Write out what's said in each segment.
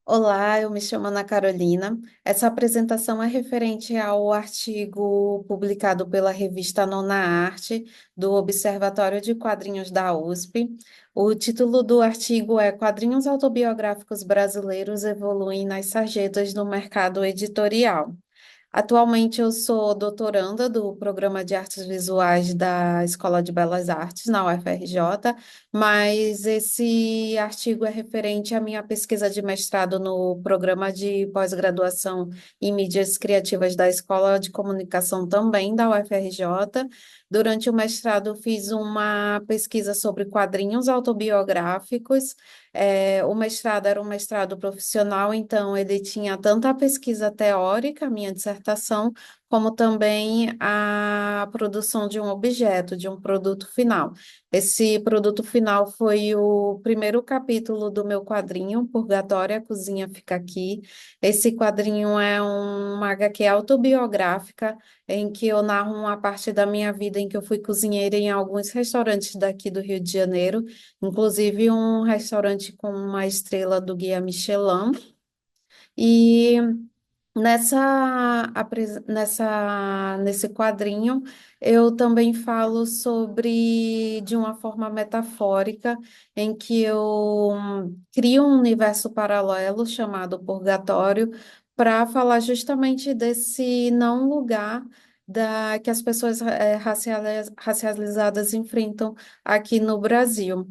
Olá, eu me chamo Ana Carolina. Essa apresentação é referente ao artigo publicado pela revista Nona Arte, do Observatório de Quadrinhos da USP. O título do artigo é Quadrinhos Autobiográficos Brasileiros Evoluem nas Sarjetas do Mercado Editorial. Atualmente eu sou doutoranda do Programa de Artes Visuais da Escola de Belas Artes, na UFRJ, mas esse artigo é referente à minha pesquisa de mestrado no Programa de Pós-Graduação em Mídias Criativas da Escola de Comunicação também da UFRJ. Durante o mestrado fiz uma pesquisa sobre quadrinhos autobiográficos. O mestrado era um mestrado profissional, então ele tinha tanto a pesquisa teórica, a minha dissertação, como também a produção de um objeto, de um produto final. Esse produto final foi o primeiro capítulo do meu quadrinho, Purgatório, a Cozinha Fica Aqui. Esse quadrinho é uma HQ autobiográfica, em que eu narro uma parte da minha vida em que eu fui cozinheira em alguns restaurantes daqui do Rio de Janeiro, inclusive um restaurante com uma estrela do Guia Michelin. E nesse quadrinho, eu também falo sobre, de uma forma metafórica, em que eu crio um universo paralelo chamado Purgatório, para falar justamente desse não lugar que as pessoas racializadas enfrentam aqui no Brasil.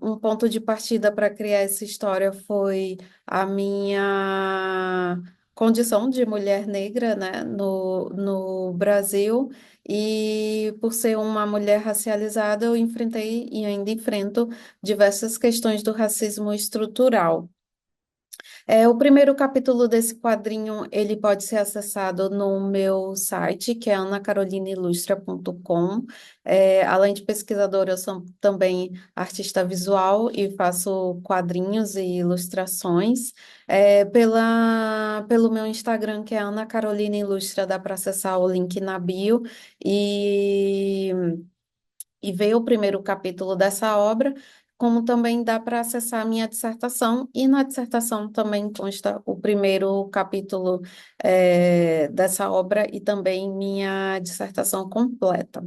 Um ponto de partida para criar essa história foi a minha condição de mulher negra, né, no Brasil, e por ser uma mulher racializada, eu enfrentei e ainda enfrento diversas questões do racismo estrutural. O primeiro capítulo desse quadrinho, ele pode ser acessado no meu site, que é anacarolinilustra.com. Além de pesquisadora, eu sou também artista visual e faço quadrinhos e ilustrações. Pelo meu Instagram, que é Ana Carolina Ilustra, dá para acessar o link na bio e ver o primeiro capítulo dessa obra, como também dá para acessar a minha dissertação, e na dissertação também consta o primeiro capítulo, dessa obra e também minha dissertação completa.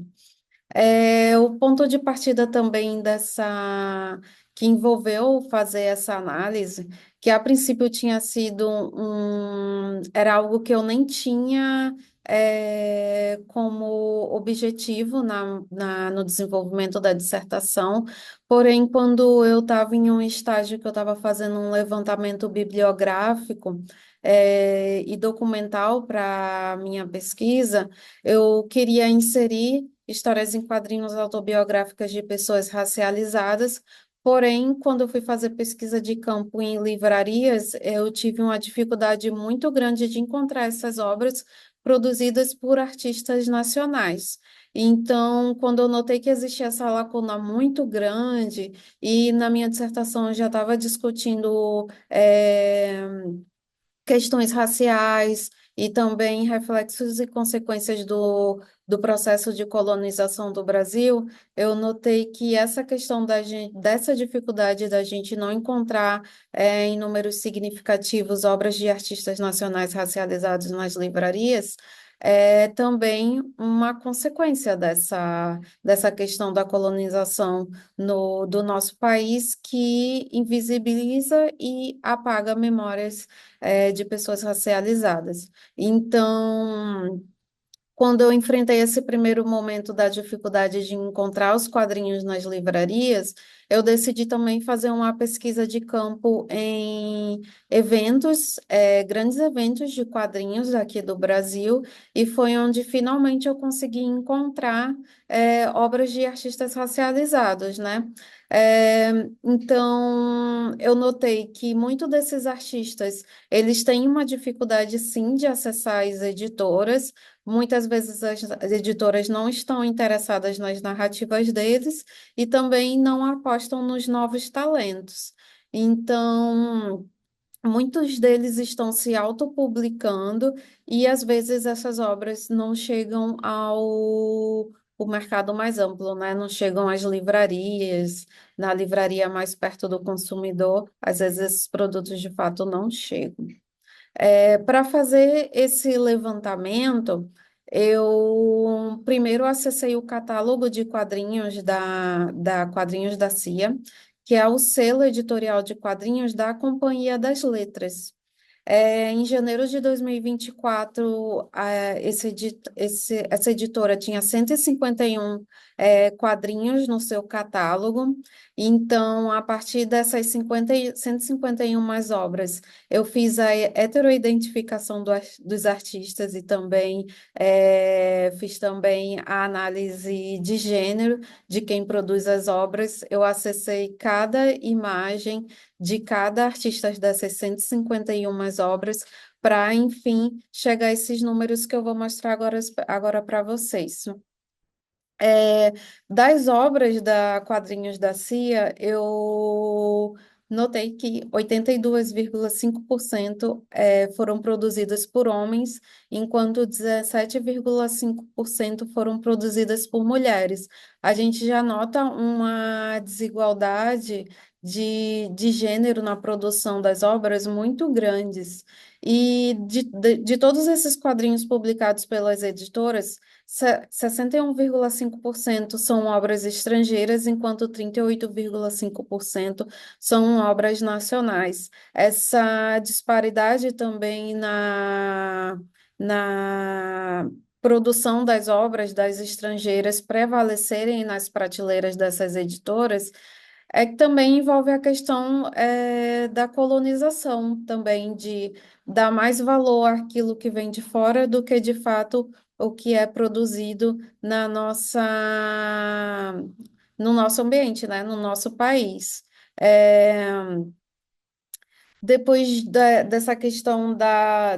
O ponto de partida também que envolveu fazer essa análise, que a princípio tinha sido era algo que eu nem tinha como objetivo no desenvolvimento da dissertação, porém, quando eu estava em um estágio que eu estava fazendo um levantamento bibliográfico e documental para minha pesquisa, eu queria inserir histórias em quadrinhos autobiográficas de pessoas racializadas. Porém, quando eu fui fazer pesquisa de campo em livrarias, eu tive uma dificuldade muito grande de encontrar essas obras produzidas por artistas nacionais. Então, quando eu notei que existia essa lacuna muito grande, e na minha dissertação eu já estava discutindo questões raciais e também reflexos e consequências do processo de colonização do Brasil, eu notei que essa questão dessa dificuldade da gente não encontrar em números significativos obras de artistas nacionais racializados nas livrarias é também uma consequência dessa questão da colonização do nosso país, que invisibiliza e apaga memórias de pessoas racializadas. Então, quando eu enfrentei esse primeiro momento da dificuldade de encontrar os quadrinhos nas livrarias, eu decidi também fazer uma pesquisa de campo em eventos, grandes eventos de quadrinhos aqui do Brasil, e foi onde finalmente eu consegui encontrar obras de artistas racializados, né? Então, eu notei que muitos desses artistas, eles têm uma dificuldade, sim, de acessar as editoras. Muitas vezes as editoras não estão interessadas nas narrativas deles e também não apostam nos novos talentos. Então, muitos deles estão se autopublicando, e às vezes essas obras não chegam o mercado mais amplo, né? Não chegam às livrarias, na livraria mais perto do consumidor, às vezes esses produtos de fato não chegam. Para fazer esse levantamento, eu primeiro acessei o catálogo de quadrinhos da Quadrinhos da CIA, que é o selo editorial de quadrinhos da Companhia das Letras. Em janeiro de 2024, essa editora tinha 151 quadrinhos no seu catálogo. Então, a partir dessas 151 obras, eu fiz a heteroidentificação dos artistas e também fiz também a análise de gênero de quem produz as obras. Eu acessei cada imagem de cada artista dessas 151 obras, para, enfim, chegar a esses números que eu vou mostrar agora para vocês. É, das obras da Quadrinhos da CIA, eu notei que 82,5% foram produzidas por homens, enquanto 17,5% foram produzidas por mulheres. A gente já nota uma desigualdade de gênero na produção das obras muito grandes. E de todos esses quadrinhos publicados pelas editoras, 61,5% são obras estrangeiras, enquanto 38,5% são obras nacionais. Essa disparidade também na produção das obras das estrangeiras prevalecerem nas prateleiras dessas editoras é que também envolve a questão da colonização, também de dar mais valor àquilo que vem de fora do que de fato o que é produzido no nosso ambiente, né? No nosso país. É, depois dessa questão da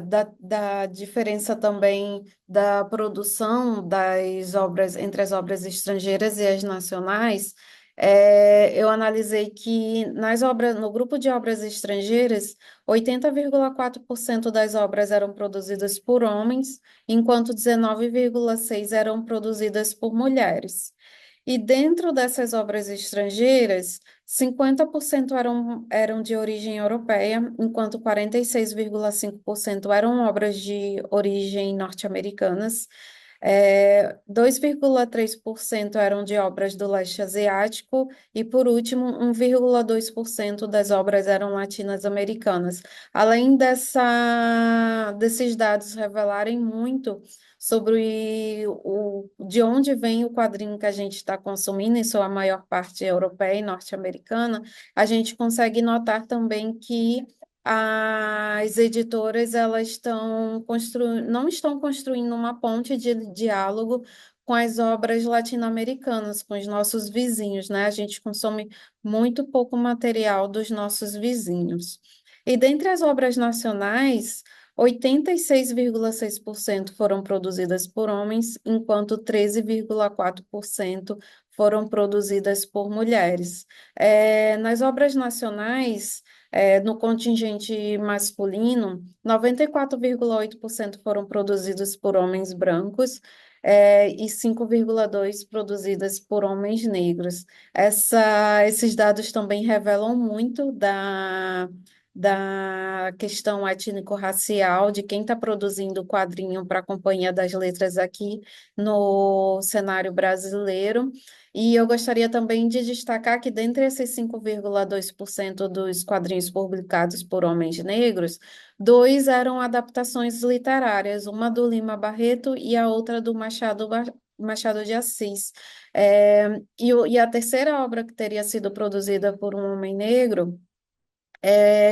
diferença também da produção das obras entre as obras estrangeiras e as nacionais, eu analisei que no grupo de obras estrangeiras, 80,4% das obras eram produzidas por homens, enquanto 19,6% eram produzidas por mulheres. E dentro dessas obras estrangeiras, 50% eram de origem europeia, enquanto 46,5% eram obras de origem norte-americanas. 2,3% eram de obras do leste asiático e, por último, 1,2% das obras eram latinas americanas. Além desses dados revelarem muito sobre de onde vem o quadrinho que a gente está consumindo, em sua maior parte europeia e norte-americana, a gente consegue notar também que as editoras elas não estão construindo uma ponte de diálogo com as obras latino-americanas, com os nossos vizinhos, né? A gente consome muito pouco material dos nossos vizinhos. E dentre as obras nacionais, 86,6% foram produzidas por homens, enquanto 13,4% foram produzidas por mulheres. Nas obras nacionais, no contingente masculino, 94,8% foram produzidos por homens brancos, e 5,2% produzidas por homens negros. Esses dados também revelam muito da questão étnico-racial, de quem está produzindo o quadrinho para a Companhia das Letras aqui no cenário brasileiro. E eu gostaria também de destacar que, dentre esses 5,2% dos quadrinhos publicados por homens negros, dois eram adaptações literárias, uma do Lima Barreto e a outra do Machado de Assis. E a terceira obra que teria sido produzida por um homem negro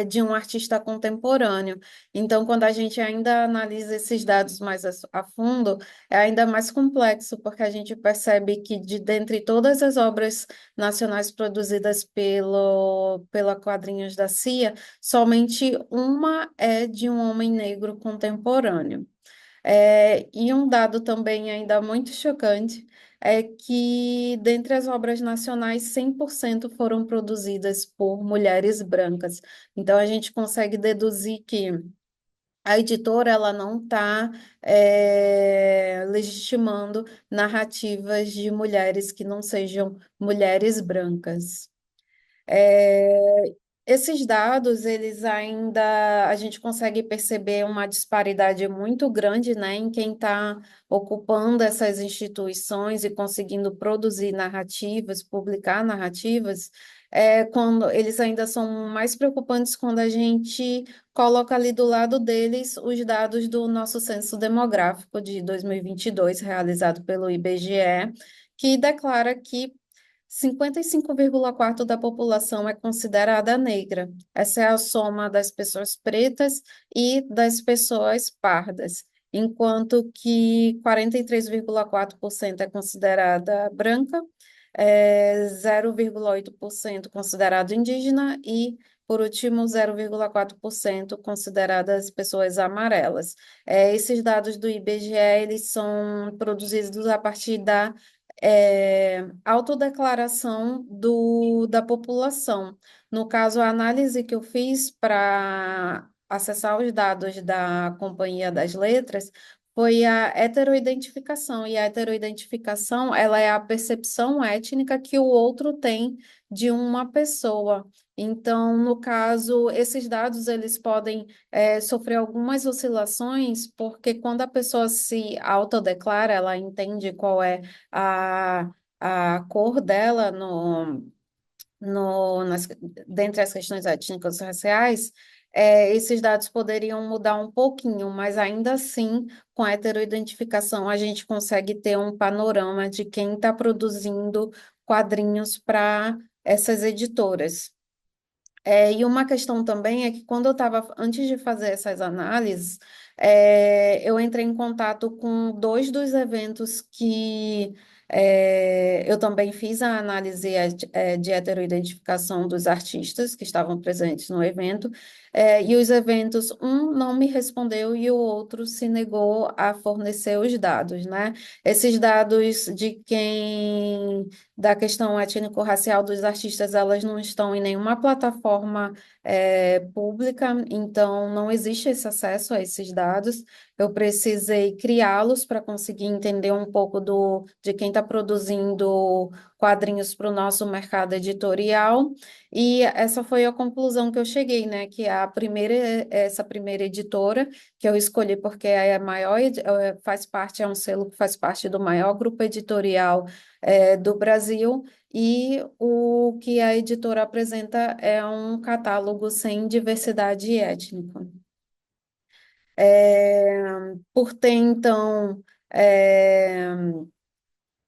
de um artista contemporâneo. Então, quando a gente ainda analisa esses dados mais a fundo, é ainda mais complexo, porque a gente percebe que, dentre todas as obras nacionais produzidas pela Quadrinhos da CIA, somente uma é de um homem negro contemporâneo. E um dado também ainda muito chocante é que, dentre as obras nacionais, 100% foram produzidas por mulheres brancas. Então, a gente consegue deduzir que a editora ela não está legitimando narrativas de mulheres que não sejam mulheres brancas. É, esses dados, eles ainda, a gente consegue perceber uma disparidade muito grande, né, em quem está ocupando essas instituições e conseguindo produzir narrativas, publicar narrativas, quando eles ainda são mais preocupantes quando a gente coloca ali do lado deles os dados do nosso censo demográfico de 2022, realizado pelo IBGE, que declara que 55,4% da população é considerada negra. Essa é a soma das pessoas pretas e das pessoas pardas, enquanto que 43,4% é considerada branca, 0,8% considerado indígena e, por último, 0,4% consideradas pessoas amarelas. Esses dados do IBGE, eles são produzidos a partir da autodeclaração da população. No caso, a análise que eu fiz para acessar os dados da Companhia das Letras foi a heteroidentificação, e a heteroidentificação, ela é a percepção étnica que o outro tem de uma pessoa. Então, no caso, esses dados eles podem sofrer algumas oscilações, porque quando a pessoa se autodeclara, ela entende qual é a, a cor dela dentre as questões étnicas e raciais, esses dados poderiam mudar um pouquinho, mas ainda assim, com a heteroidentificação, a gente consegue ter um panorama de quem está produzindo quadrinhos para essas editoras. E uma questão também é que quando eu estava, antes de fazer essas análises, eu entrei em contato com dois dos eventos que eu também fiz a análise de heteroidentificação dos artistas que estavam presentes no evento, e os eventos, um não me respondeu e o outro se negou a fornecer os dados, né? Esses dados da questão étnico-racial dos artistas, elas não estão em nenhuma plataforma pública, então não existe esse acesso a esses dados. Eu precisei criá-los para conseguir entender um pouco de quem está produzindo quadrinhos para o nosso mercado editorial, e essa foi a conclusão que eu cheguei, né? Que essa primeira editora que eu escolhi porque é a maior, faz parte, é um selo que faz parte do maior grupo editorial do Brasil, e o que a editora apresenta é um catálogo sem diversidade étnica. Por ter, então,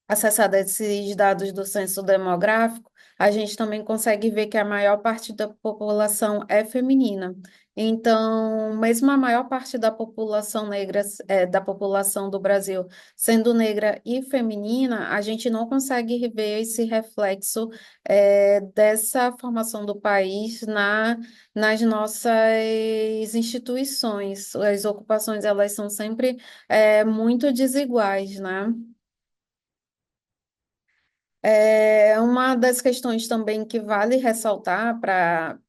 acessado esses dados do censo demográfico, a gente também consegue ver que a maior parte da população é feminina. Então, mesmo a maior parte da população negra, da população do Brasil sendo negra e feminina, a gente não consegue ver esse reflexo, dessa formação do país nas nossas instituições. As ocupações, elas são sempre, muito desiguais, né? Uma das questões também que vale ressaltar para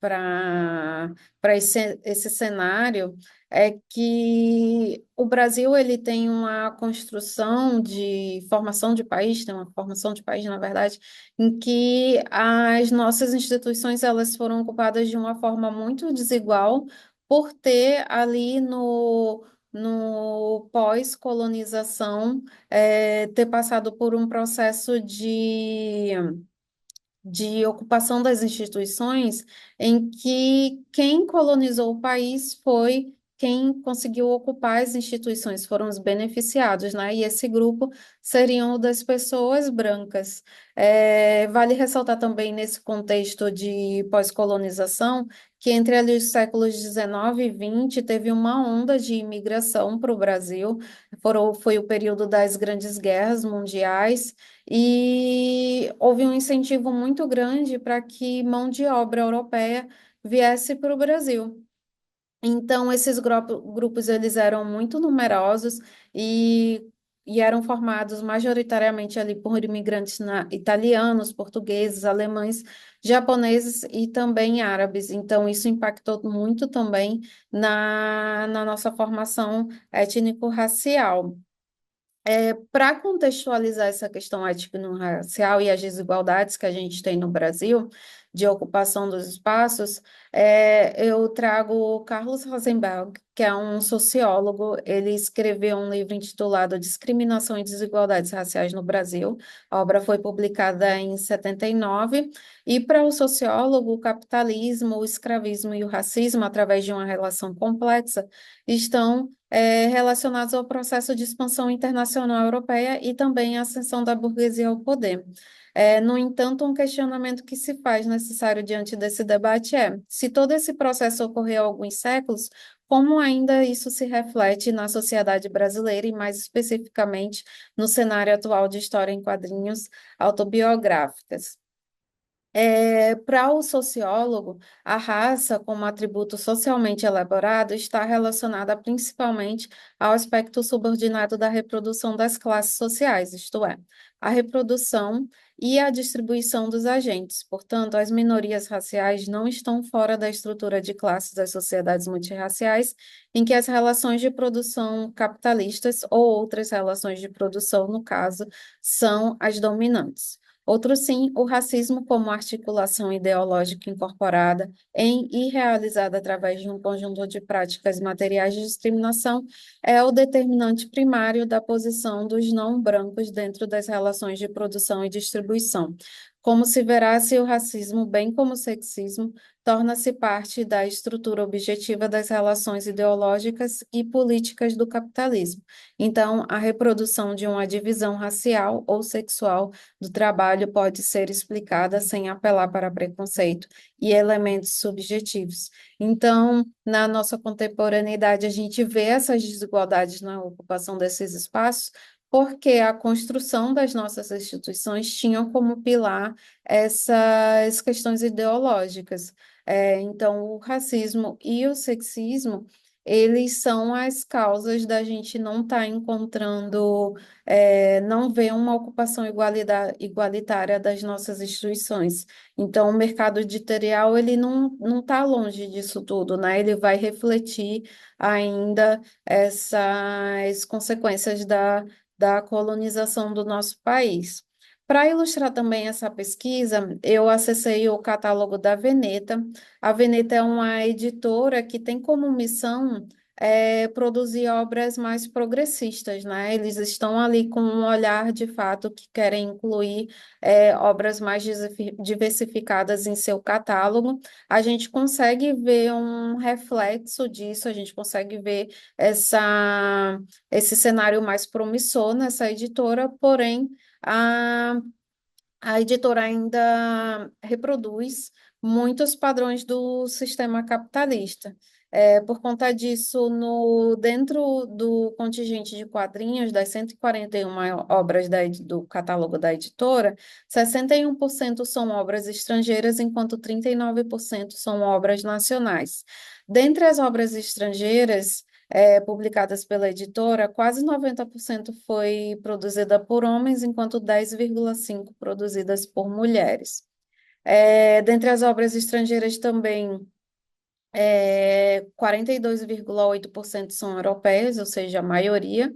esse cenário é que o Brasil ele tem uma construção de formação de país, tem uma formação de país, na verdade, em que as nossas instituições elas foram ocupadas de uma forma muito desigual por ter ali no pós-colonização ter passado por um processo de ocupação das instituições, em que quem colonizou o país foi quem conseguiu ocupar as instituições, foram os beneficiados, né? E esse grupo seriam o das pessoas brancas. Vale ressaltar também nesse contexto de pós-colonização que entre ali os séculos 19 e 20 teve uma onda de imigração para o Brasil, foi o período das grandes guerras mundiais, e houve um incentivo muito grande para que mão de obra europeia viesse para o Brasil. Então, esses grupos eles eram muito numerosos e e eram formados majoritariamente ali por imigrantes italianos, portugueses, alemães, japoneses e também árabes. Então, isso impactou muito também na nossa formação étnico-racial. Para contextualizar essa questão étnico-racial e as desigualdades que a gente tem no Brasil, de ocupação dos espaços, eu trago o Carlos Rosenberg, que é um sociólogo. Ele escreveu um livro intitulado Discriminação e Desigualdades Raciais no Brasil. A obra foi publicada em 79, e para o sociólogo, o capitalismo, o escravismo e o racismo, através de uma relação complexa, estão relacionados ao processo de expansão internacional europeia e também à ascensão da burguesia ao poder. No entanto, um questionamento que se faz necessário diante desse debate é: se todo esse processo ocorreu há alguns séculos, como ainda isso se reflete na sociedade brasileira e, mais especificamente, no cenário atual de história em quadrinhos autobiográficas? Para o sociólogo, a raça, como atributo socialmente elaborado, está relacionada principalmente ao aspecto subordinado da reprodução das classes sociais, isto é, a reprodução e a distribuição dos agentes. Portanto, as minorias raciais não estão fora da estrutura de classes das sociedades multirraciais, em que as relações de produção capitalistas ou outras relações de produção, no caso, são as dominantes. Outro sim, o racismo como articulação ideológica incorporada em e realizada através de um conjunto de práticas materiais de discriminação é o determinante primário da posição dos não brancos dentro das relações de produção e distribuição. Como se verá, se o racismo, bem como o sexismo, torna-se parte da estrutura objetiva das relações ideológicas e políticas do capitalismo. Então, a reprodução de uma divisão racial ou sexual do trabalho pode ser explicada sem apelar para preconceito e elementos subjetivos. Então, na nossa contemporaneidade, a gente vê essas desigualdades na ocupação desses espaços, porque a construção das nossas instituições tinham como pilar essas questões ideológicas. Então, o racismo e o sexismo, eles são as causas da gente não estar encontrando, não ver uma ocupação igualitária das nossas instituições. Então, o mercado editorial, ele não está longe disso tudo, né? Ele vai refletir ainda essas consequências da colonização do nosso país. Para ilustrar também essa pesquisa, eu acessei o catálogo da Veneta. A Veneta é uma editora que tem como missão produzir obras mais progressistas, né? Eles estão ali com um olhar de fato que querem incluir obras mais diversificadas em seu catálogo. A gente consegue ver um reflexo disso, a gente consegue ver esse cenário mais promissor nessa editora, porém, a a editora ainda reproduz muitos padrões do sistema capitalista. Por conta disso, dentro do contingente de quadrinhos, das 141 obras do catálogo da editora, 61% são obras estrangeiras, enquanto 39% são obras nacionais. Dentre as obras estrangeiras, publicadas pela editora, quase 90% foi produzida por homens, enquanto 10,5% produzidas por mulheres. Dentre as obras estrangeiras também, 42,8% são europeias, ou seja, a maioria.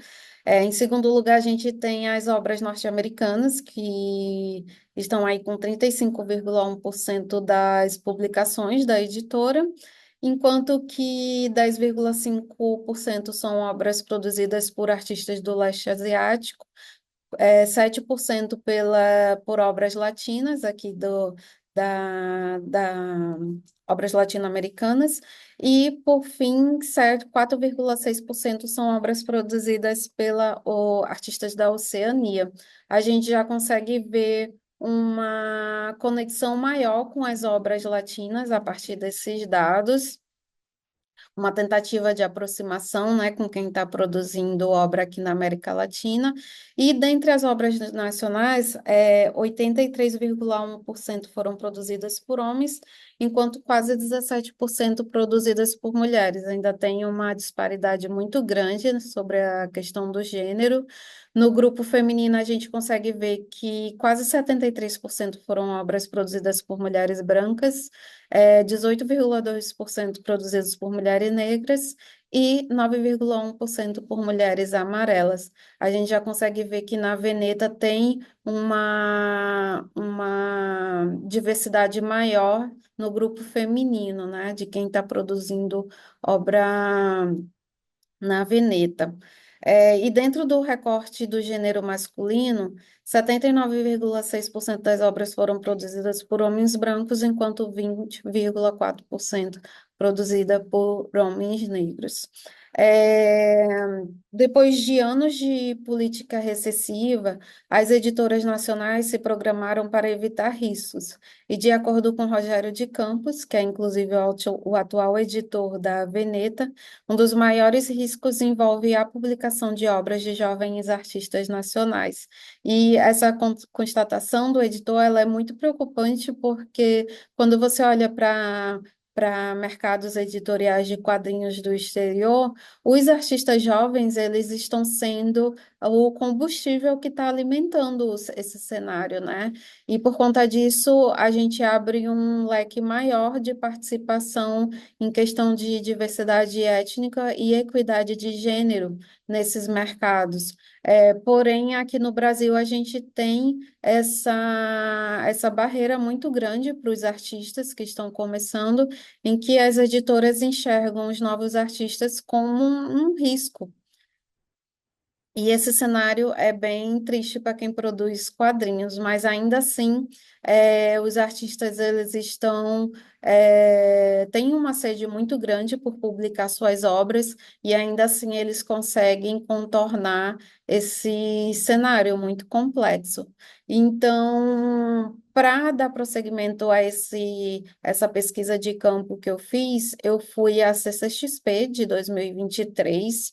Em segundo lugar, a gente tem as obras norte-americanas, que estão aí com 35,1% das publicações da editora, enquanto que 10,5% são obras produzidas por artistas do leste asiático, 7% por obras latinas, aqui da obras latino-americanas, e, por fim, 4,6% são obras produzidas artistas da Oceania. A gente já consegue ver uma conexão maior com as obras latinas a partir desses dados, uma tentativa de aproximação, né, com quem está produzindo obra aqui na América Latina. E dentre as obras nacionais, 83,1% foram produzidas por homens, enquanto quase 17% produzidas por mulheres. Ainda tem uma disparidade muito grande sobre a questão do gênero. No grupo feminino, a gente consegue ver que quase 73% foram obras produzidas por mulheres brancas, 18,2% produzidos por mulheres negras e 9,1% por mulheres amarelas. A gente já consegue ver que na Veneta tem uma diversidade maior no grupo feminino, né, de quem está produzindo obra na Veneta. E dentro do recorte do gênero masculino, 79,6% das obras foram produzidas por homens brancos, enquanto 20,4% produzida por homens negros. É, Depois de anos de política recessiva, as editoras nacionais se programaram para evitar riscos. E de acordo com Rogério de Campos, que é inclusive o atual editor da Veneta, um dos maiores riscos envolve a publicação de obras de jovens artistas nacionais. E essa constatação do editor, ela é muito preocupante porque quando você olha para mercados editoriais de quadrinhos do exterior, os artistas jovens, eles estão sendo o combustível que está alimentando esse cenário, né? E por conta disso, a gente abre um leque maior de participação em questão de diversidade étnica e equidade de gênero nesses mercados. Porém, aqui no Brasil, a gente tem essa barreira muito grande para os artistas que estão começando, em que as editoras enxergam os novos artistas como um risco. E esse cenário é bem triste para quem produz quadrinhos, mas ainda assim, os artistas eles têm uma sede muito grande por publicar suas obras e ainda assim eles conseguem contornar esse cenário muito complexo. Então, para dar prosseguimento a essa pesquisa de campo que eu fiz, eu fui à CCXP de 2023.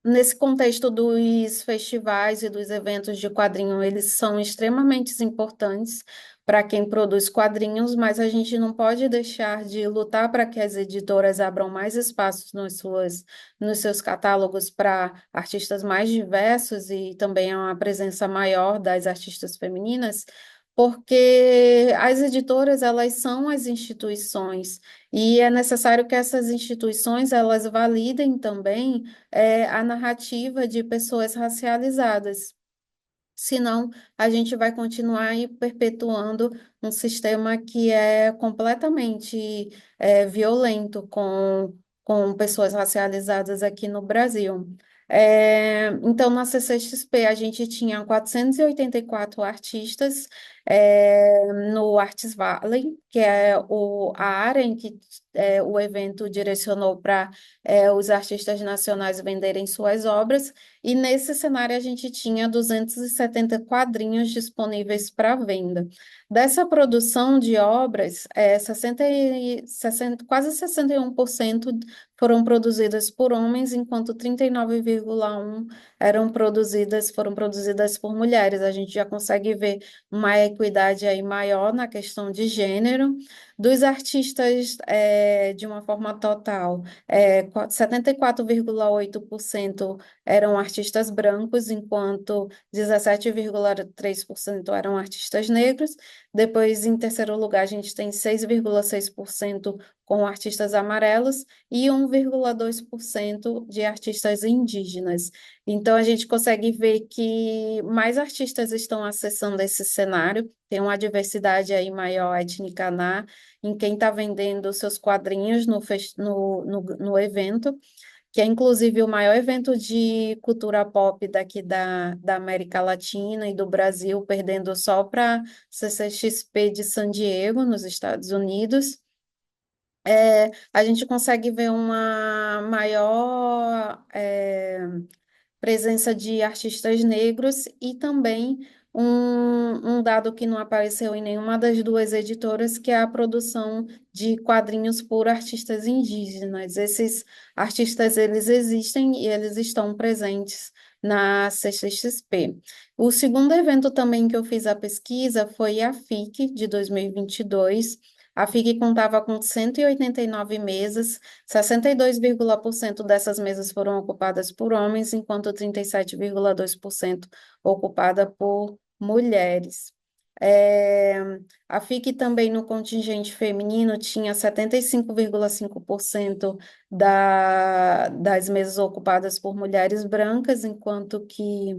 Nesse contexto dos festivais e dos eventos de quadrinho, eles são extremamente importantes para quem produz quadrinhos, mas a gente não pode deixar de lutar para que as editoras abram mais espaços nos seus catálogos para artistas mais diversos e também uma presença maior das artistas femininas, porque as editoras, elas são as instituições e é necessário que essas instituições, elas validem também a narrativa de pessoas racializadas. Senão, a gente vai continuar aí perpetuando um sistema que é completamente violento com pessoas racializadas aqui no Brasil. Então, na CCXP, a gente tinha 484 artistas no Arts Valley, que é a área em que o evento direcionou para os artistas nacionais venderem suas obras. E nesse cenário a gente tinha 270 quadrinhos disponíveis para venda. Dessa produção de obras, 60 quase 61% foram produzidas por homens, enquanto 39,1% foram produzidas por mulheres. A gente já consegue ver uma equidade aí maior na questão de gênero. Dos artistas, de uma forma total, 74,8% eram artistas brancos, enquanto 17,3% eram artistas negros. Depois, em terceiro lugar, a gente tem 6,6% com artistas amarelos e 1,2% de artistas indígenas. Então, a gente consegue ver que mais artistas estão acessando esse cenário, tem uma diversidade aí maior étnica em quem está vendendo seus quadrinhos no evento, que é inclusive o maior evento de cultura pop daqui da América Latina e do Brasil, perdendo só para CCXP de San Diego, nos Estados Unidos. A gente consegue ver uma maior presença de artistas negros e também um dado que não apareceu em nenhuma das duas editoras, que é a produção de quadrinhos por artistas indígenas. Esses artistas, eles existem e eles estão presentes na CCXP. O segundo evento também que eu fiz a pesquisa foi a FIC de 2022. A FIC contava com 189 mesas, 62% dessas mesas foram ocupadas por homens, enquanto 37,2% ocupada por mulheres. É, a FIC também no contingente feminino tinha 75,5% das mesas ocupadas por mulheres brancas, enquanto que,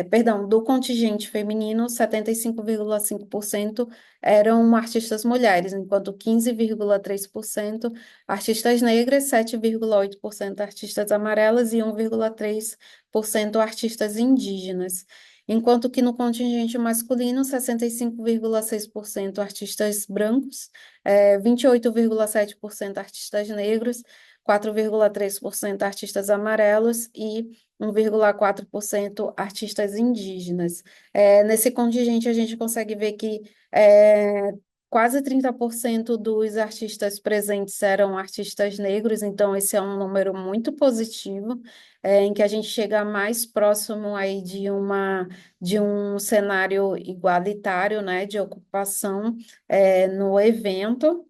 perdão, do contingente feminino, 75,5% eram artistas mulheres, enquanto 15,3% artistas negras, 7,8% artistas amarelas e 1,3% artistas indígenas. Enquanto que no contingente masculino, 65,6% artistas brancos, 28,7% artistas negros, 4,3% artistas amarelos e 1,4% artistas indígenas. Nesse contingente, a gente consegue ver que quase 30% dos artistas presentes eram artistas negros, então esse é um número muito positivo, em que a gente chega mais próximo aí de um cenário igualitário, né, de ocupação, no evento.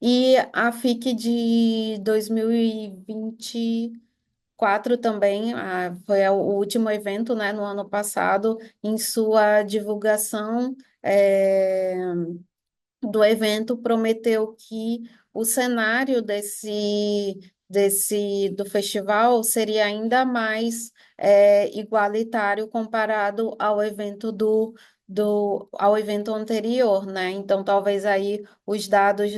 E a FIC de 2024 também, foi o último evento, né, no ano passado, em sua divulgação, do evento prometeu que o cenário do festival seria ainda mais igualitário comparado ao evento ao evento anterior, né? Então, talvez aí os dados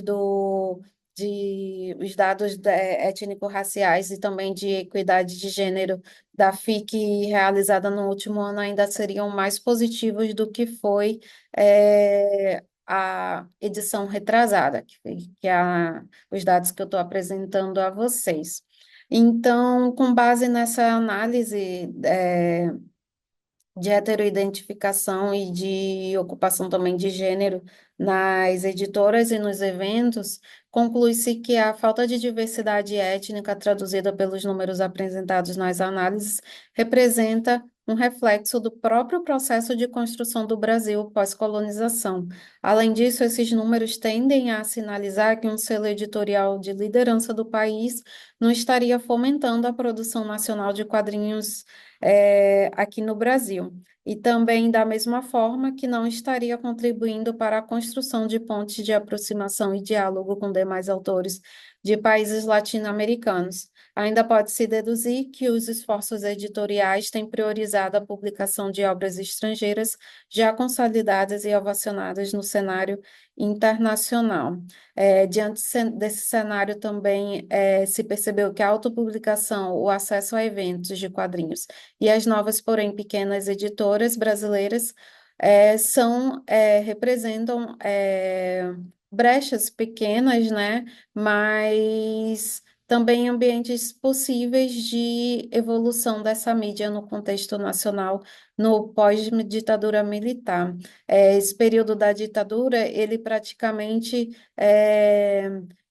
étnico-raciais e também de equidade de gênero da FIC realizada no último ano ainda seriam mais positivos do que foi a edição retrasada, que os dados que eu estou apresentando a vocês. Então, com base nessa análise, de heteroidentificação e de ocupação também de gênero nas editoras e nos eventos, conclui-se que a falta de diversidade étnica, traduzida pelos números apresentados nas análises, representa um reflexo do próprio processo de construção do Brasil pós-colonização. Além disso, esses números tendem a sinalizar que um selo editorial de liderança do país não estaria fomentando a produção nacional de quadrinhos aqui no Brasil. E também, da mesma forma, que não estaria contribuindo para a construção de pontes de aproximação e diálogo com demais autores de países latino-americanos. Ainda pode-se deduzir que os esforços editoriais têm priorizado a publicação de obras estrangeiras já consolidadas e ovacionadas no cenário internacional. Diante desse cenário também se percebeu que a autopublicação, o acesso a eventos de quadrinhos e as novas, porém pequenas editoras brasileiras representam brechas pequenas, né? Mas também ambientes possíveis de evolução dessa mídia no contexto nacional, no pós-ditadura militar. Esse período da ditadura, ele praticamente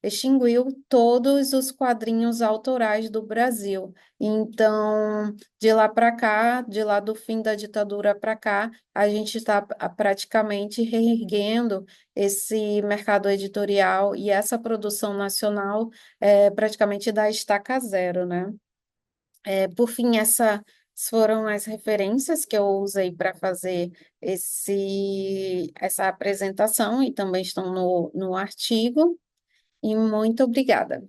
extinguiu todos os quadrinhos autorais do Brasil. Então, de lá para cá, de lá do fim da ditadura para cá, a gente está praticamente reerguendo esse mercado editorial e essa produção nacional praticamente da estaca zero, né? Por fim, essas foram as referências que eu usei para fazer essa apresentação e também estão no artigo. E muito obrigada.